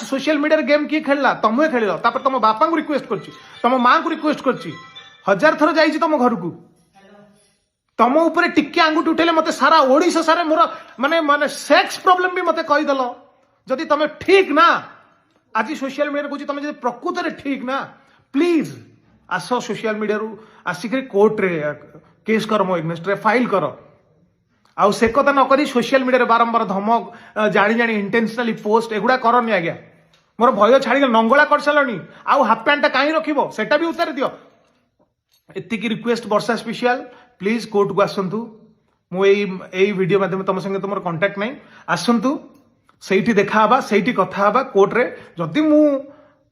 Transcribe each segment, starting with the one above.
social media game किए खेलला तुम्हें खेल तुम बापा को रिक्वेस्ट कर तुम माँ को रिक्वेस्ट कर 1000 थर जाइए तुम घर को तुम ऊपर टिके आंगुठी उठेले मत सारा ओडिशा सारे मोर माने माने सेक्स प्रॉब्लम भी मत कहीदेल जदि तुम ठीक ना आज सोशल मीडिया कहूँ तुम प्रकृत में ठीक ना प्लीज आस सोशल मीडिया रू आसिक कोर्ट रे केस कर मो एगेंस्ट रे फाइल कर आउ से कथा न करी सोशल मीडिया रे बारंबार धमक जानी जानी इंटेंशनली पोस्ट एगुड़ा करनी आज्ञा मोर भय छाड़ी नंगला कर सारे आउ हाफ पैंटा कहीं रखिबो सेटा भी उतार दियो एतिक रिक्वेस्ट वर्षा स्पेशल प्लीज कोर्ट को आसतु मुझे वीडियो माध्यम तुम संगे तुम कांटेक्ट नहीं आसतु सही देखा सही कथा कोर्ट रे जदि मु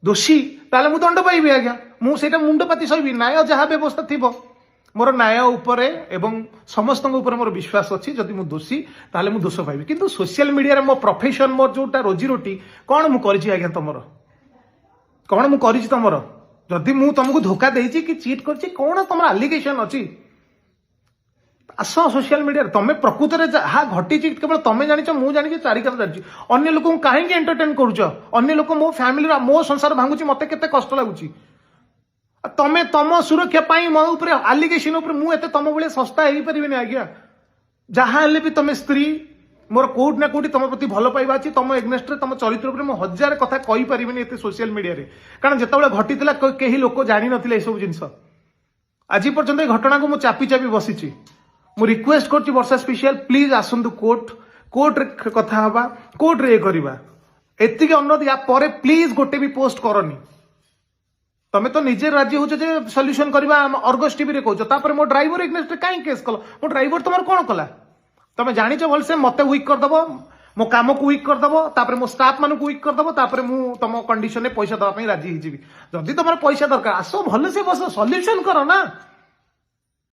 दोषी ताले मु दंड पाइबी आज्ञा मुझे मुंडपाती सही न्याय जहाँ व्यवस्था थी मोर न्याय उपरे एवं समस्त ऊपर मोर विश्वास अच्छी जदि मु दोषी ताले मु दोष पाइबी किंतु सोशल मीडिया मो प्रोफेशन मोर जोटा रोजी रोटी कौन मु करिछि आज्ञा तुमर कौन मु करिछि तुमर जदि मु तुमको धोखा देछि कि चीट करछि कौन तुम एलिगेशन अच्छी आस सोशल मीडिया तुम प्रकृत में जहाँ घटी केवल तुम जान मु जानी चारिकार जानी अन्य लोक कहीं एंटरटेन करुच अन्य लोक मो फैमिली मो संसार भांगुची मत के कष्ट लगुच तुम तुम सुरक्षा मो ऊपर आलिगेशन मुझे तुम भाई सस्ता हो पारे आज्ञा जहाँ भी तुम स्त्री मोर कोट ना कोटी तुम प्रति भल पाइबा अच्छी तुम एगनेस्ट तुम चरित्र मुझे 1000 कथा कही पारिनी एत सोशल मीडिया कारण जिते घटी कहीं लोक जानी ना सब जिन आज पर्यंत घटना को मुझे चापी चापी बसी मु रिक्वेस्ट कर वर्षा स्पेशल प्लीज आसतु कोर्ट रे कथा हवा कोर्ट रे करवा एतिक अनुरोध या पर प्लीज गोटे भी पोस्ट करनी तमें तो निजे राजी हो सल्यूशन करवा अर्गस टीवी रे कहूँ मो ड्राइवर एगनेस्ट कहीं केस कल मो ड्राइवर तुम कौन कला तुम जानी भलसे मत वीक करदेव मो काम को वीक करदेव मो स्टाफ मान वीक करदेव मु तुम कंडीशन पैसा दवाई राजी हो जदि तुम पैसा दरकार आस भलसे बस सल्यूशन कर ना